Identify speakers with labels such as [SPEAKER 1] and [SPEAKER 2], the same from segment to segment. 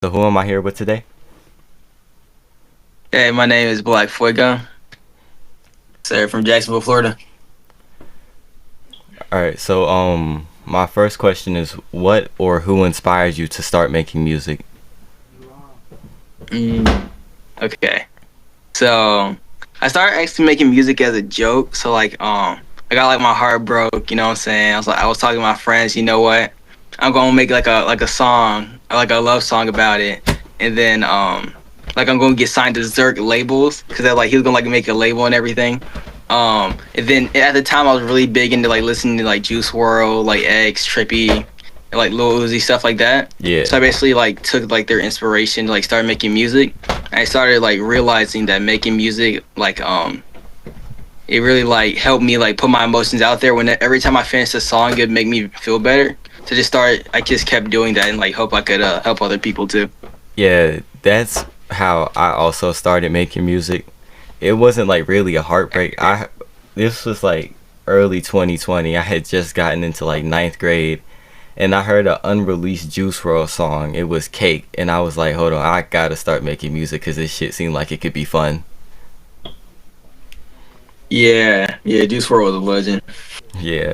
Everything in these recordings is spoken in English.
[SPEAKER 1] So who am I here with today?
[SPEAKER 2] Hey, my name is Black Fuego, sir, from Jacksonville, Florida.
[SPEAKER 1] All right. So my first question is, what or who inspired you to start making music?
[SPEAKER 2] Mm, okay, so I started actually making music as a joke. So I got like my heart broke. You know what I'm saying? I was talking to my friends. You know what? I'm gonna make like a song, like a love song about it, and then like I'm gonna get signed to Zerk labels because like he was gonna like make a label and everything. And then at the time I was really big into like listening to like Juice World, like X, Trippy, and like Lil Uzi stuff like that. So
[SPEAKER 1] Yeah.
[SPEAKER 2] I basically like took like their inspiration to like start making music. And I started like realizing that making music it really like helped me like put my emotions out there. When every time I finished a song, it'd make me feel better. So I just kept doing that and like hope I could help other people too.
[SPEAKER 1] Yeah, that's how I also started making music. It wasn't like really a heartbreak. I This was like early 2020. I had just gotten into like ninth grade, and I heard an unreleased Juice WRLD song. It was Cake, and I was like, hold on, I gotta start making music because this shit seemed like it could be fun.
[SPEAKER 2] Yeah, yeah, Juice WRLD was a legend.
[SPEAKER 1] Yeah.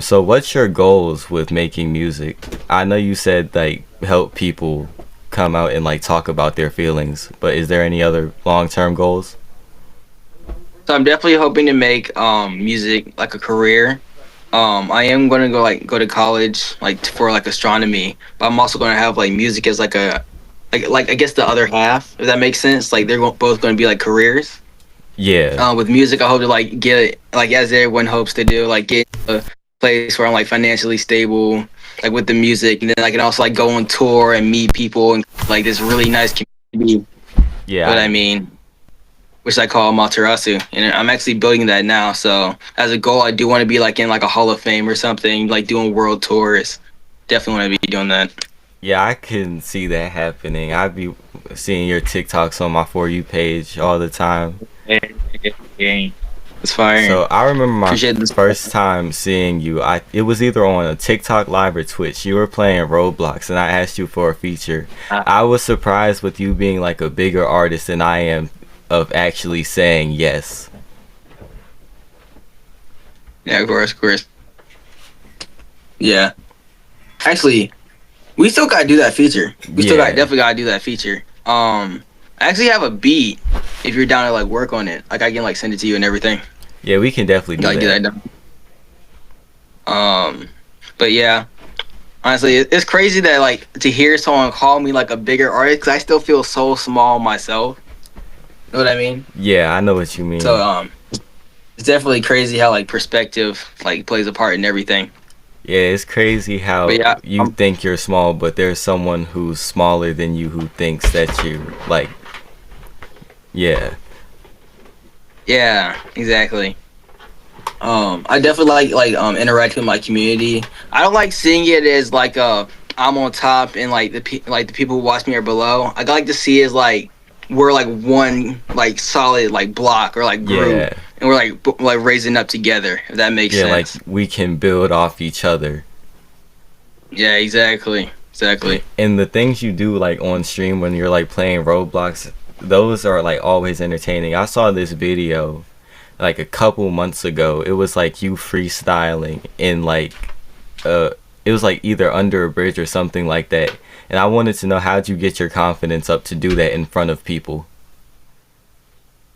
[SPEAKER 1] So what's your goals with making music? I know you said like help people come out and like talk about their feelings, but is there any other long-term goals?
[SPEAKER 2] So I'm definitely hoping to make music like a career. I am gonna go to college for like astronomy, but I'm also gonna have like music as like a like I guess the other half, if that makes sense. Like both gonna be like careers.
[SPEAKER 1] Yeah.
[SPEAKER 2] With music, I hope to like get like as everyone hopes to do, like get a place where I'm like financially stable, like with the music, and then I can also like go on tour and meet people and like this really nice community.
[SPEAKER 1] Yeah,
[SPEAKER 2] What I mean, which I call Materasu, and I'm actually building that now. So as a goal, I do want to be like in like a Hall of Fame or something, like doing world tours. Definitely want to be doing that.
[SPEAKER 1] yeah, I can see that happening. I'd be seeing your TikToks on my For You page all the time.
[SPEAKER 2] Yeah, yeah. It's fire.
[SPEAKER 1] So I remember my
[SPEAKER 2] Appreciate this.
[SPEAKER 1] first time seeing you. It was either on a TikTok live or Twitch. You were playing Roblox, and I asked you for a feature. I was surprised with you being like a bigger artist than I am of actually saying yes.
[SPEAKER 2] Yeah, of course. Yeah. Actually, we still gotta do that feature. We still got
[SPEAKER 1] Yeah,
[SPEAKER 2] definitely gotta do that feature. I actually have a beat. If you're down to like work on it, like I can like send it to you and everything.
[SPEAKER 1] yeah, we can definitely do
[SPEAKER 2] Like get
[SPEAKER 1] that.
[SPEAKER 2] that done. But yeah, honestly, it's crazy that like to hear someone call me like a bigger artist because I still feel so small myself. You know what I mean?
[SPEAKER 1] Yeah, I know what you
[SPEAKER 2] So
[SPEAKER 1] mean.
[SPEAKER 2] it's definitely crazy how like perspective like plays a part in everything.
[SPEAKER 1] Yeah, it's crazy
[SPEAKER 2] But
[SPEAKER 1] how
[SPEAKER 2] yeah,
[SPEAKER 1] you think you're small, but there's someone who's smaller than you who thinks that you like. Yeah,
[SPEAKER 2] yeah, exactly. I definitely like interacting with my community. I don't like seeing it as like I'm on top and like the people who watch me are below. I like to see it as like we're like one like solid like block or like group,
[SPEAKER 1] yeah,
[SPEAKER 2] and we're like raising up together. If that makes
[SPEAKER 1] yeah. Like
[SPEAKER 2] sense.
[SPEAKER 1] we can build off each other.
[SPEAKER 2] Yeah, exactly, exactly.
[SPEAKER 1] And the things you do like on stream when you're like playing Roblox, those are like always entertaining. I saw this video like a couple months ago. It was like you freestyling in like uh it was like either under a bridge or something like that. And I wanted to know, how'd you get your confidence up to do that in front of people?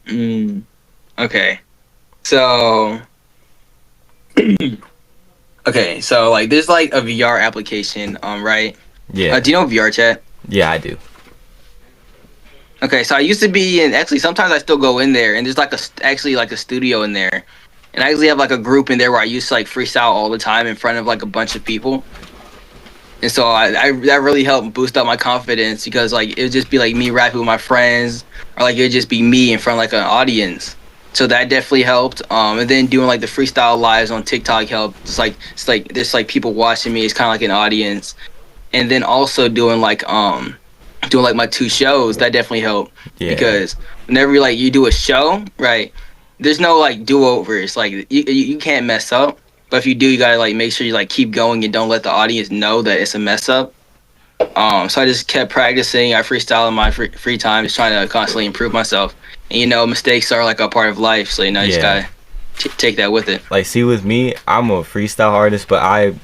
[SPEAKER 2] Mm, okay, so okay, so like there's like a VR application, right?
[SPEAKER 1] Yeah.
[SPEAKER 2] Do you know VR chat?
[SPEAKER 1] Yeah, I do.
[SPEAKER 2] Okay, so I used to be in. Actually, sometimes I still go in there, and there's like actually like a studio in there, and I actually have like a group in there where I used to like freestyle all the time in front of like a bunch of people, and so I that really helped boost up my confidence because like it would just be like me rapping with my friends, or like it would just be me in front of like an audience. So that definitely helped. And then doing like the freestyle lives on TikTok helped. It's like there's like people watching me. It's kind of like an audience, and then also doing like my two shows that definitely helped
[SPEAKER 1] Yeah.
[SPEAKER 2] because whenever you do a show, right, there's no like do-overs. Like you can't mess up, but if you do, you gotta like make sure you like keep going and don't let the audience know that it's a mess up. So I just kept practicing. I freestyle in my free time, just trying to constantly improve myself. And mistakes are like a part of life, so you just
[SPEAKER 1] Yeah.
[SPEAKER 2] gotta take that with it.
[SPEAKER 1] Like, see, with me, I'm a freestyle artist, but I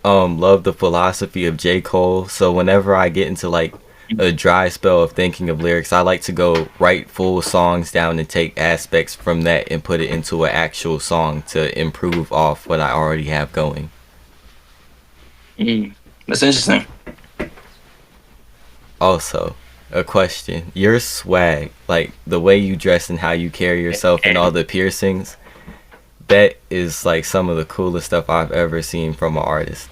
[SPEAKER 1] love the philosophy of J. Cole. So whenever I get into like a dry spell of thinking of lyrics, I like to go write full songs down and take aspects from that and put it into an actual song to improve off what I already have going.
[SPEAKER 2] Mm. That's interesting.
[SPEAKER 1] Also, a question. Your swag, like the way you dress and how you carry yourself and all the piercings, that is like some of the coolest stuff I've ever seen from an artist.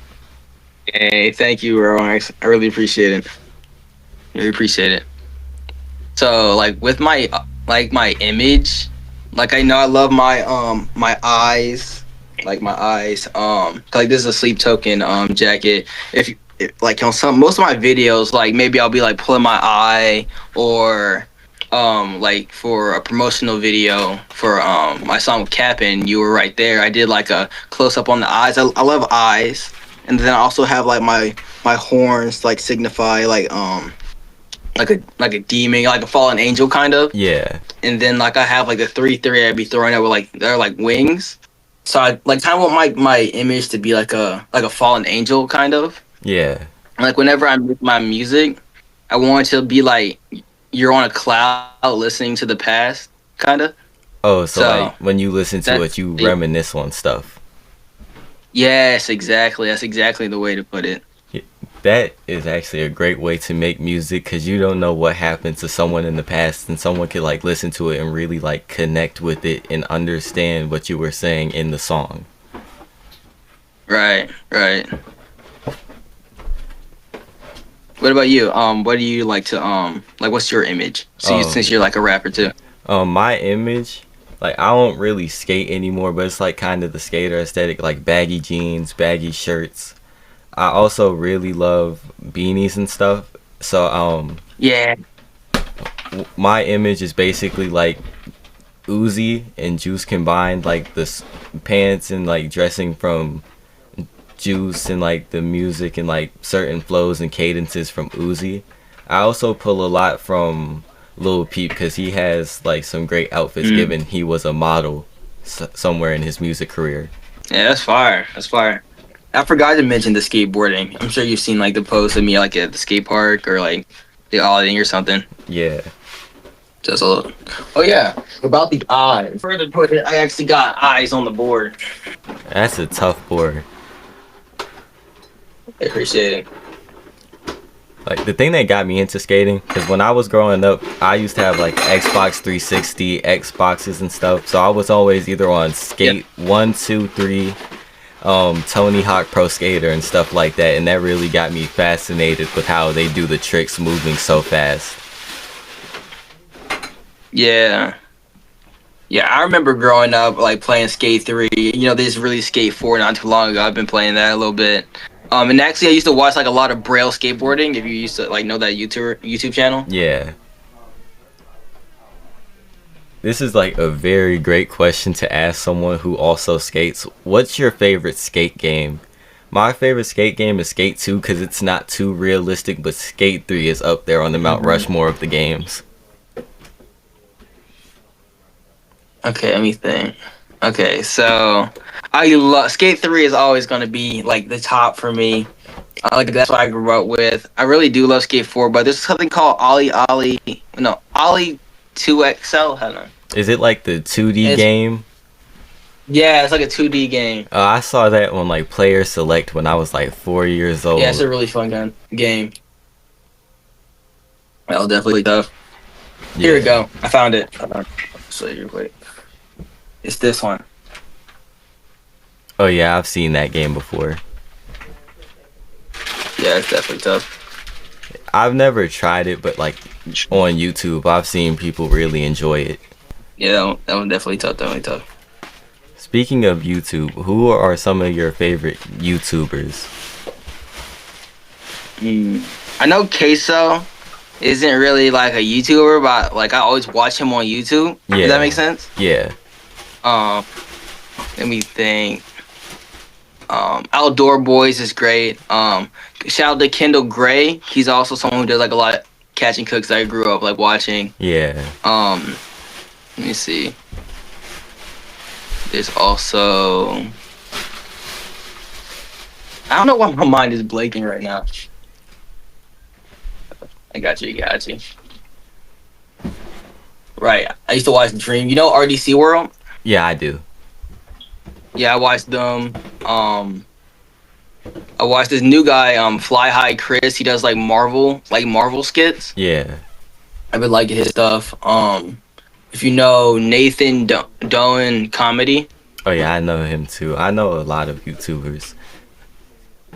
[SPEAKER 2] Hey, thank you, bro. I really appreciate it. Really appreciate it. So like with my image, like I know I love my eyes, like my eyes. Like this is a sleep token jacket. Like on some most of my videos, like maybe I'll be like pulling my eye or like for a promotional video for my song with Cap'n, you were right there. I did like a close up on the eyes. I love eyes, and then I also have like my horns like signify like a demon, like a fallen angel kind of.
[SPEAKER 1] Yeah,
[SPEAKER 2] And then like I have like the 3-3 I'd be throwing out with like they're like wings. So I like kind of want my image to be like a fallen angel kind of.
[SPEAKER 1] yeah.
[SPEAKER 2] Like whenever I make my music, I want it to be like you're on a cloud listening to the past kind of.
[SPEAKER 1] Oh, so like
[SPEAKER 2] So
[SPEAKER 1] when you listen to it,
[SPEAKER 2] that's
[SPEAKER 1] you reminisce on stuff.
[SPEAKER 2] yes, exactly. That's exactly the way to put it.
[SPEAKER 1] Y- That is actually a great way to make music because you don't know what happened to someone in the past, and someone could like listen to it and really like connect with it and understand what you were saying in the song.
[SPEAKER 2] Right, right. What about you? What do you like to like? What's your image? So since
[SPEAKER 1] Um,
[SPEAKER 2] you're like a rapper too.
[SPEAKER 1] my image, like I don't really skate anymore, but it's like kind of the skater aesthetic, like baggy jeans, baggy shirts. I also really love beanies and stuff. So
[SPEAKER 2] Yeah.
[SPEAKER 1] my image is basically like Uzi and Juice combined, like the pants and like dressing from Juice and like the music and like certain flows and cadences from Uzi. I also pull a lot from Lil Peep because he has like some great outfits
[SPEAKER 2] Mm.
[SPEAKER 1] given he was a model somewhere in his music career.
[SPEAKER 2] Yeah, that's fire. That's fire. I forgot to mention the skateboarding. I'm sure you've seen like the post of me like at the skate park or like the ollie or something.
[SPEAKER 1] Yeah.
[SPEAKER 2] Just a little. Oh yeah, about the eyes. Further put it, I actually got eyes on the board.
[SPEAKER 1] That's a tough board.
[SPEAKER 2] I appreciate it.
[SPEAKER 1] Like the thing that got me into skating, because when I was growing up, I used to have like Xbox 360, Xboxes and stuff. So I was always either on
[SPEAKER 2] Yep.
[SPEAKER 1] Skate 1, 2, 3, Tony Hawk Pro Skater and stuff like that, and that really got me fascinated with how they do the tricks moving so fast.
[SPEAKER 2] Yeah. Yeah, I remember growing up like playing Skate 3. They just released Skate 4 not too long ago. I've been playing that a little bit. And actually I used to watch like a lot of Braille skateboarding if you used to like know that YouTube channel.
[SPEAKER 1] Yeah. This is like a very great question to ask someone who also skates. What's your favorite skate game? My favorite skate game is Skate 2 because it's not too realistic, but Skate 3 is up there on the Mount Rushmore of the games.
[SPEAKER 2] Okay, let me think. Okay, so I love Skate 3 is always gonna be like the top for me. Like that's what I grew up with. I really do love Skate 4, but there's something called Ollie 2XL. Hold on.
[SPEAKER 1] Is it like the 2D
[SPEAKER 2] It's
[SPEAKER 1] game?
[SPEAKER 2] yeah, it's like a 2D game.
[SPEAKER 1] I saw that on like Player Select when I was like 4 years
[SPEAKER 2] Yeah, it's
[SPEAKER 1] old.
[SPEAKER 2] a really fun game. That was definitely tough. Here we
[SPEAKER 1] Yeah.
[SPEAKER 2] go. I found it. Hold on. So you wait. It's this one.
[SPEAKER 1] Oh yeah, I've seen that game before.
[SPEAKER 2] Yeah, it's definitely tough.
[SPEAKER 1] I've never tried it, but like on YouTube, I've seen people really enjoy it.
[SPEAKER 2] Yeah, that one definitely tough. Definitely tough.
[SPEAKER 1] Speaking of YouTube, who are some of your favorite YouTubers?
[SPEAKER 2] I know Queso isn't really like a YouTuber, but like I always watch him on YouTube.
[SPEAKER 1] Yeah.
[SPEAKER 2] Does that make sense?
[SPEAKER 1] Yeah.
[SPEAKER 2] Um, let me think. Outdoor Boys is great. Shout out to Kendall Gray. He's also someone who does like a lot of catching cooks that I grew up like watching.
[SPEAKER 1] Yeah.
[SPEAKER 2] Let me see. There's also I don't know why my mind is blanking right now. I got you. Got you. Right. I used to watch Dream. You know RDC World?
[SPEAKER 1] Yeah, I do.
[SPEAKER 2] Yeah, I watched them. I watched this new guy, Fly High Chris. He does like Marvel skits.
[SPEAKER 1] Yeah.
[SPEAKER 2] I've been liking his stuff. If you know Nathan Doan comedy.
[SPEAKER 1] Oh yeah, I know him too. I know a lot of YouTubers.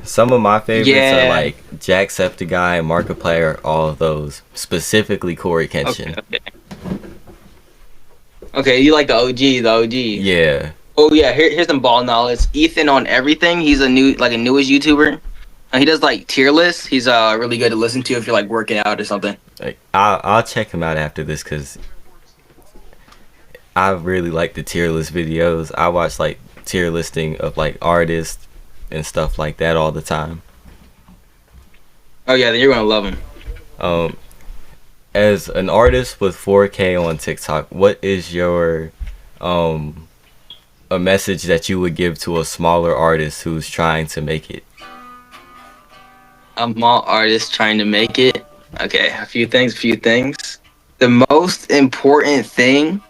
[SPEAKER 1] Some of my favorites are
[SPEAKER 2] Yeah.
[SPEAKER 1] like Jacksepticeye, Markiplier, all of those. Specifically Corey Kenshin.
[SPEAKER 2] Okay, you like the OG.
[SPEAKER 1] Yeah.
[SPEAKER 2] Oh yeah, here's some ball knowledge. Ethan on everything. He's a newest YouTuber. He does like tier lists. He's really good to listen to if you're like working out or something.
[SPEAKER 1] Like, I'll check him out after this because I really like the tier list videos. I watch like tier listing of like artists and stuff like that all the time.
[SPEAKER 2] Oh yeah, then you're gonna love him.
[SPEAKER 1] As an artist with 4K on TikTok, what is your a message that you would give to a smaller artist who's trying to make it?
[SPEAKER 2] A small artist trying to make it. Okay, a few things. The most important thing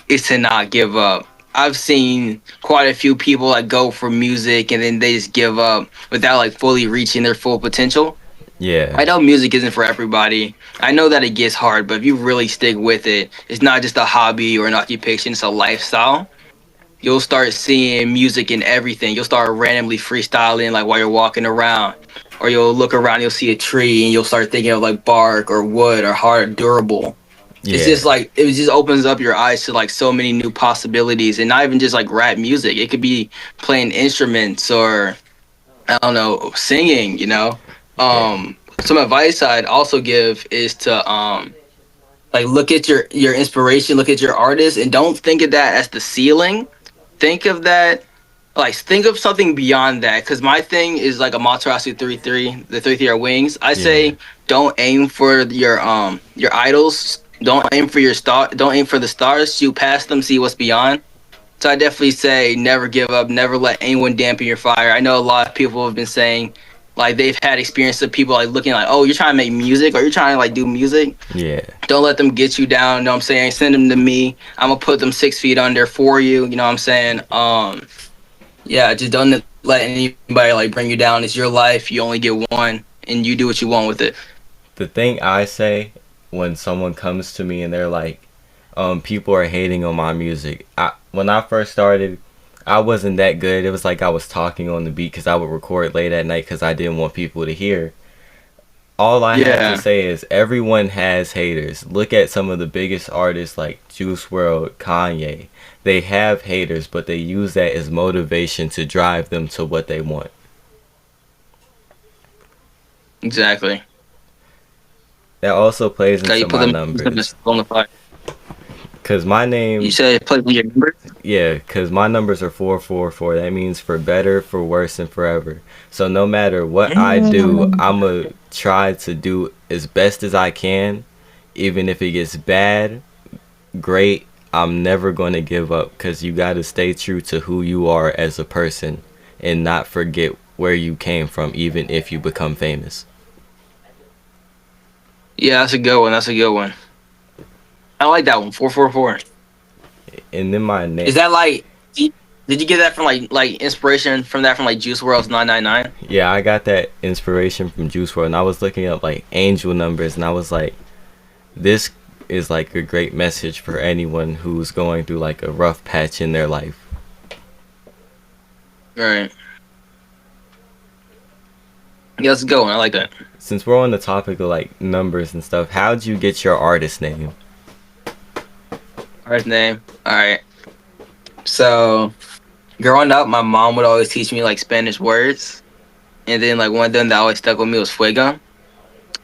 [SPEAKER 2] is to not give up. I've seen quite a few people like go for music and then they just give up without like fully reaching their full potential.
[SPEAKER 1] Yeah.
[SPEAKER 2] I know music isn't for everybody. I know that it gets hard, but if you really stick with it, it's not just a hobby or an occupation, it's a lifestyle. You'll start seeing music in everything. You'll start randomly freestyling like while you're walking around. Or you'll look around, you'll see a tree and you'll start thinking of like bark or wood or hard, durable.
[SPEAKER 1] Yeah.
[SPEAKER 2] It's just like it just opens up your eyes to like so many new possibilities, and not even just like rap music. It could be playing instruments or I don't know, singing. Some advice I'd also give is to like look at your inspiration, look at your artist, and don't think of that as the ceiling. Think of that. Like think of something beyond that, because my thing is like a Amaterasu 3-3, the 3-3 are wings. I say don't aim for your idols. Don't aim for your star. Don't aim for the stars. Shoot past them. See what's beyond. So I definitely say never give up. Never let anyone dampen your fire. I know a lot of people have been saying like they've had experience of people like looking like, oh, you're trying to make music or you're trying to like do music.
[SPEAKER 1] Yeah.
[SPEAKER 2] Don't let them get you down. You know what I'm saying? Send them to me. I'm gonna put them 6 feet under for you. You know what I'm saying? Yeah, just don't let anybody like bring you down. It's your life. You only get one, and you do what you want with it.
[SPEAKER 1] The thing I say when someone comes to me and they're like, people are hating on my music. When I first started, I wasn't that good. It was like I was talking on the beat because I would record late at night because I didn't want people to hear. All I have to say is everyone has haters. Look at some of the biggest artists like Juice WRLD, Kanye. They have haters, but they use that as motivation to drive them to what they want.
[SPEAKER 2] Exactly.
[SPEAKER 1] That also plays into my numbers. Cause my name.
[SPEAKER 2] You said play with your numbers.
[SPEAKER 1] Yeah, cause my numbers are 444. That means for better, for worse, and forever. So no matter what I do, I'ma try to do as best as I can, even if it gets bad, great. I'm never gonna give up, cause you gotta stay true to who you are as a person, and not forget where you came from, even if you become famous.
[SPEAKER 2] Yeah, that's a good one. I like that one. 444.
[SPEAKER 1] And then my name.
[SPEAKER 2] Is that like? Did you get that from like inspiration from that from like Juice WRLD's 999?
[SPEAKER 1] Yeah, I got that inspiration from Juice WRLD, and I was looking up like angel numbers, and I was like, this is like a great message for anyone who's going through like a rough patch in their life.
[SPEAKER 2] Right. Yeah, let's go. I like that.
[SPEAKER 1] Since we're on the topic of like numbers and stuff, how'd you get your artist name?
[SPEAKER 2] Artist name. All right. So, growing up, my mom would always teach me like Spanish words, and then like one of them that always stuck with me was fuego.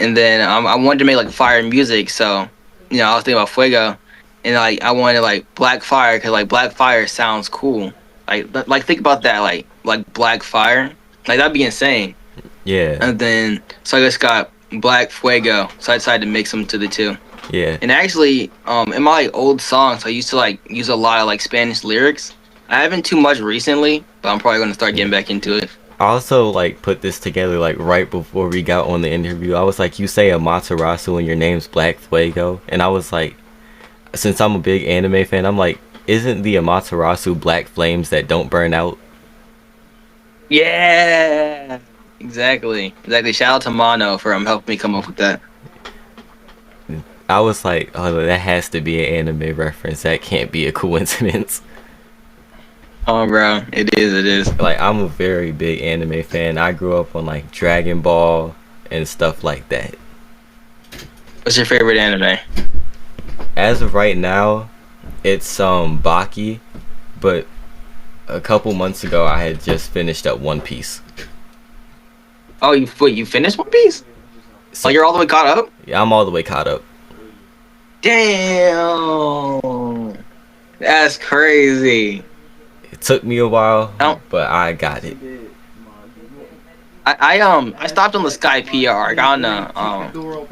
[SPEAKER 2] And then I wanted to make like fire music, so I was thinking about fuego, and like I wanted like black fire because like black fire sounds cool. Like think about that, like Black Fire, like that'd be insane.
[SPEAKER 1] Yeah,
[SPEAKER 2] And then so I just got Black Fuego, so I decided to mix them to the two.
[SPEAKER 1] yeah.
[SPEAKER 2] And actually, in my like, old songs, I used to like use a lot of like Spanish lyrics. I haven't too much recently, but I'm probably gonna start getting back into it.
[SPEAKER 1] I also like put this together like right before we got on the interview. I was like, you say Amaterasu and your name's Black Fuego, and I was like, since I'm a big anime fan, I'm like, isn't the Amaterasu black flames that don't burn out?
[SPEAKER 2] Yeah, exactly. Shout out to Mono for helping me come up with that.
[SPEAKER 1] I was like, oh, that has to be an anime reference. That can't be a coincidence.
[SPEAKER 2] Oh, bro, it is. It is.
[SPEAKER 1] Like, I'm a very big anime fan. I grew up on like Dragon Ball and stuff like that.
[SPEAKER 2] What's your favorite anime?
[SPEAKER 1] As of right now, it's Baki, but a couple months ago I had just finished up One Piece.
[SPEAKER 2] Oh, you finished One Piece?
[SPEAKER 1] So,
[SPEAKER 2] Oh, you're all the way caught up?
[SPEAKER 1] yeah, I'm all the way caught up.
[SPEAKER 2] Damn, that's crazy.
[SPEAKER 1] It took me a while,
[SPEAKER 2] Oh.
[SPEAKER 1] but I got it.
[SPEAKER 2] I stopped on the Sky PR arc. I don't know.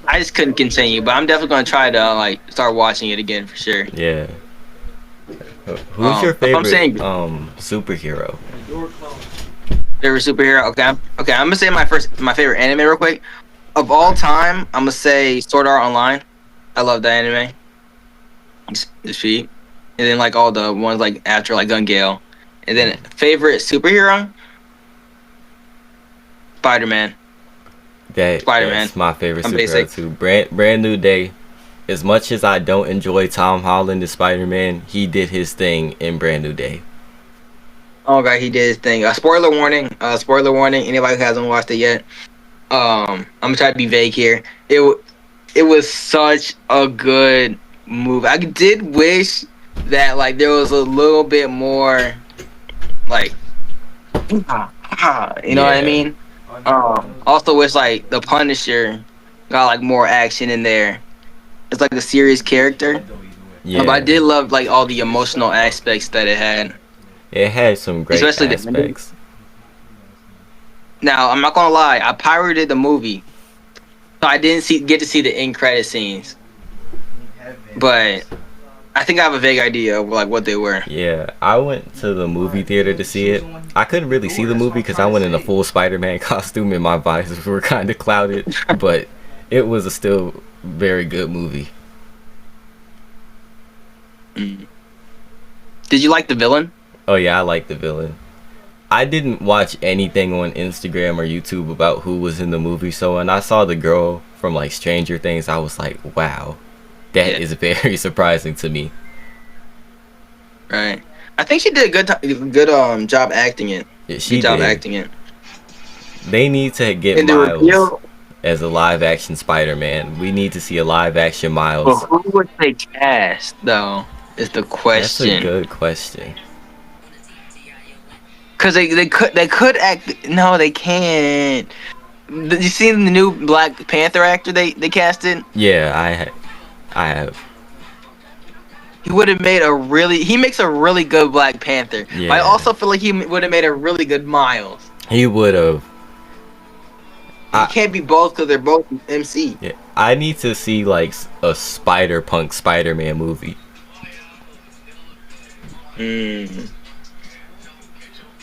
[SPEAKER 2] I just couldn't continue, but I'm definitely gonna try to like start watching it again for sure.
[SPEAKER 1] Yeah. Who's your
[SPEAKER 2] If I'm
[SPEAKER 1] favorite
[SPEAKER 2] saying
[SPEAKER 1] superhero?
[SPEAKER 2] favorite superhero, okay, I'm gonna say my favorite anime real quick. Of all time, I'm gonna say Sword Art Online. I love that anime. It's feet. And then like all the ones like after like Gun Gale. And then favorite superhero? Spider-Man. Spider-Man.
[SPEAKER 1] That's my favorite
[SPEAKER 2] I'm
[SPEAKER 1] superhero
[SPEAKER 2] basic.
[SPEAKER 1] too. Brand New Day. As much as I don't enjoy Tom Holland as Spider-Man, he did his thing in Brand New Day.
[SPEAKER 2] Oh god, he did his thing. Spoiler warning. Spoiler warning. Anybody who hasn't watched it yet. I'm gonna try to be vague here. It was such a good movie. I did wish that like there was a little bit more like you know what I mean? Also wish like the Punisher got like more action in there. It's like a serious character.
[SPEAKER 1] Yeah.
[SPEAKER 2] But I did love like all the emotional aspects that it had.
[SPEAKER 1] It had some great
[SPEAKER 2] Especially
[SPEAKER 1] aspects.
[SPEAKER 2] Now, I'm not gonna lie, I pirated the movie. So I didn't get to see the end credit scenes. But I think I have a vague idea of like what they were.
[SPEAKER 1] Yeah, I went to the movie theater to see it. I couldn't really see the movie because I went in a full Spider-Man costume and my visors were kind of clouded. But it was a still very good movie.
[SPEAKER 2] Mm. Did you like the villain?
[SPEAKER 1] Oh yeah, I like the villain. I didn't watch anything on Instagram or YouTube about who was in the movie, so when I saw the girl from like Stranger Things, I was like, wow, that is very surprising to me.
[SPEAKER 2] Right. I think she did a good job acting it.
[SPEAKER 1] Yeah, she
[SPEAKER 2] good job
[SPEAKER 1] did.
[SPEAKER 2] acting it.
[SPEAKER 1] They need to get
[SPEAKER 2] And the
[SPEAKER 1] Miles
[SPEAKER 2] reveal,
[SPEAKER 1] as a live action Spider-Man. We need to see a live action Miles.
[SPEAKER 2] but who would they cast though? Is the
[SPEAKER 1] That's
[SPEAKER 2] question.
[SPEAKER 1] a good question.
[SPEAKER 2] Cause they could act. No, they can't. Did you see the new Black Panther actor they casted?
[SPEAKER 1] Yeah, I have.
[SPEAKER 2] He would have made he makes a really good Black Panther.
[SPEAKER 1] Yeah.
[SPEAKER 2] But I also feel like he would have made a really good Miles.
[SPEAKER 1] He would have.
[SPEAKER 2] He can't be both because they're both MC.
[SPEAKER 1] Yeah, I need to see like a Spider-Punk Spider-Man movie.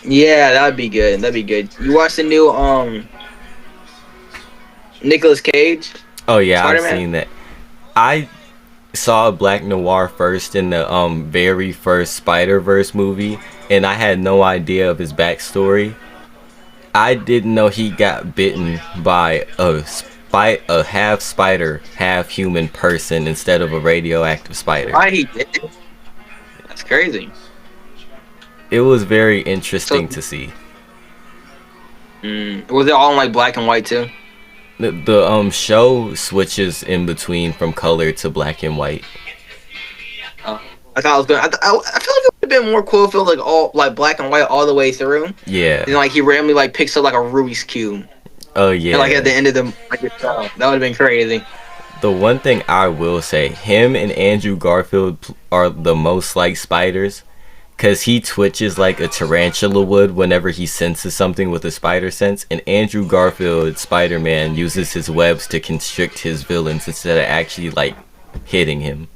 [SPEAKER 2] Yeah, that'd be good. That'd be good. You watched the new Nicolas Cage?
[SPEAKER 1] Oh yeah,
[SPEAKER 2] Spider-Man?
[SPEAKER 1] I've seen that. I saw Black Noir first in the very first Spider-Verse movie, and I had no idea of his backstory. I didn't know he got bitten by a half spider, half human person instead of a radioactive spider.
[SPEAKER 2] Why he did it? That's crazy.
[SPEAKER 1] It was very interesting to see.
[SPEAKER 2] Was it all in like black and white too?
[SPEAKER 1] The show switches in between from color to black and white.
[SPEAKER 2] I thought it was good. I feel like it would have been more cool if it was like all like black and white all the way through.
[SPEAKER 1] Yeah.
[SPEAKER 2] And like he randomly like picks up like a Rubik's cube.
[SPEAKER 1] Oh yeah.
[SPEAKER 2] And like at the end of the show, that would have been crazy.
[SPEAKER 1] The one thing I will say, him and Andrew Garfield are the most like spiders, because he twitches like a tarantula would whenever he senses something with a spider sense, and Andrew Garfield Spider-Man uses his webs to constrict his villains instead of actually like hitting him.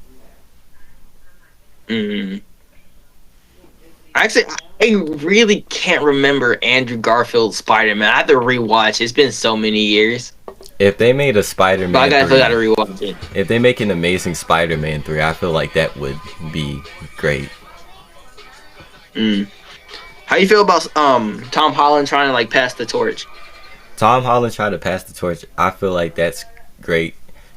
[SPEAKER 2] Mm. Actually, I really can't remember Andrew Garfield's Spider-Man. I have to rewatch. It's been so many years.
[SPEAKER 1] If they made a
[SPEAKER 2] But
[SPEAKER 1] Spider-Man
[SPEAKER 2] I
[SPEAKER 1] 3,
[SPEAKER 2] gotta rewatch it.
[SPEAKER 1] if they make an Amazing Spider-Man 3, I feel like that would be great.
[SPEAKER 2] Mm. How you feel about Tom Holland trying to like pass the torch?
[SPEAKER 1] Tom Holland trying to pass the torch. I feel like that's great.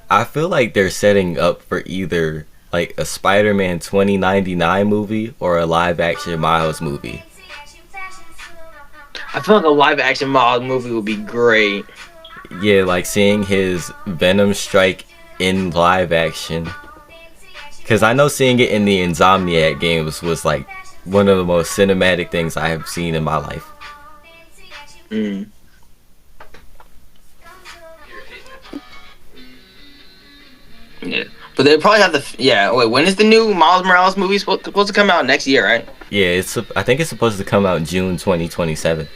[SPEAKER 1] I feel like they're setting up for either like a Spider-Man 2099 movie or a live-action Miles movie.
[SPEAKER 2] I feel like a live-action Miles movie would be great.
[SPEAKER 1] Yeah, like seeing his Venom strike in live action. Because I know seeing it in the Insomniac games was like one of the most cinematic things I have seen in my life.
[SPEAKER 2] Mm. Yeah, but they probably have the Wait, when is the new Miles Morales movie supposed to come out next year? Right?
[SPEAKER 1] Yeah, I think it's supposed to come out June 2027.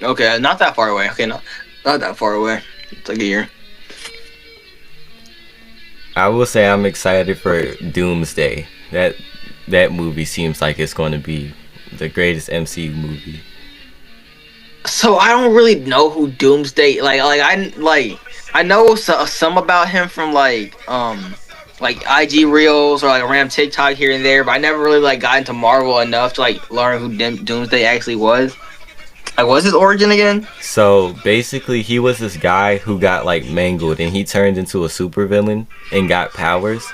[SPEAKER 2] Okay, not that far away. Okay, not that far away. It's like a year.
[SPEAKER 1] I will say I'm excited for Doomsday. That movie seems like it's going to be the greatest MCU movie.
[SPEAKER 2] So I don't really know who Doomsday I know some about him from like IG reels or like around TikTok here and there, but I never really like got into Marvel enough to like learn who Doomsday actually was. Like, what's his origin again?
[SPEAKER 1] So basically, he was this guy who got like mangled, and he turned into a supervillain and got powers.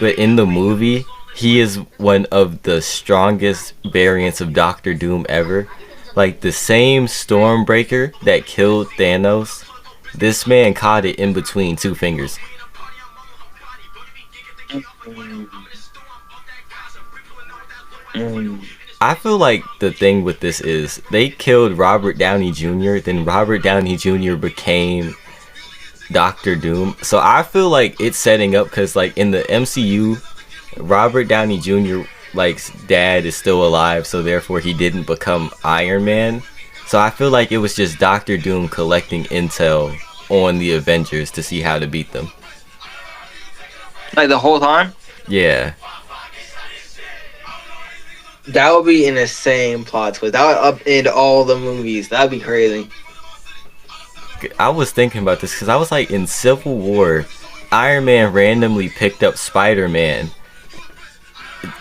[SPEAKER 1] But in the movie, he is one of the strongest variants of Doctor Doom ever. Like the same Stormbreaker that killed Thanos, this man caught it in between two fingers. I feel like the thing with this is they killed Robert Downey Jr., then Robert Downey Jr. became Doctor Doom. So I feel like it's setting up because like in the MCU, Robert Downey Jr. like's dad is still alive, so therefore he didn't become Iron Man. So I feel like it was just Doctor Doom collecting intel on the Avengers to see how to beat them.
[SPEAKER 2] Like the whole time?
[SPEAKER 1] Yeah.
[SPEAKER 2] That would be an insane plot twist. That would upend all the movies. That'd be crazy.
[SPEAKER 1] I was thinking about this because I was like, in Civil War, Iron Man randomly picked up Spider-Man,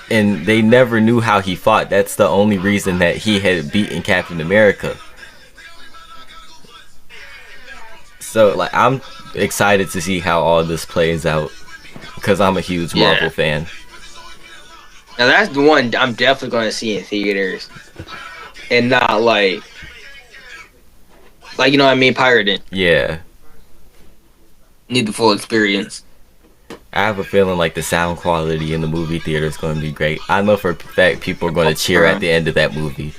[SPEAKER 1] and they never knew how he fought. That's the only reason that he had beaten Captain America. So like, I'm excited to see how all this plays out because I'm a huge Marvel fan.
[SPEAKER 2] Now that's the one I'm definitely going to see in theaters, and not like you know what I mean, pirated.
[SPEAKER 1] Yeah.
[SPEAKER 2] Need the full experience.
[SPEAKER 1] I have a feeling like the sound quality in the movie theater is going to be great. I know for a fact people are going to cheer at the end of that movie.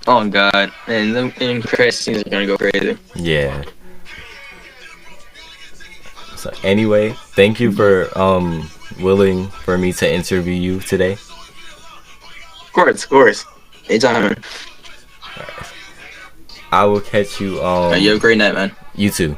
[SPEAKER 2] Oh God, and the credit scenes are going to go crazy.
[SPEAKER 1] Yeah. So anyway, thank you for willing for me to interview you today.
[SPEAKER 2] Of course. Anytime, man.
[SPEAKER 1] Right. I will catch you.
[SPEAKER 2] You have a great night, man.
[SPEAKER 1] You too.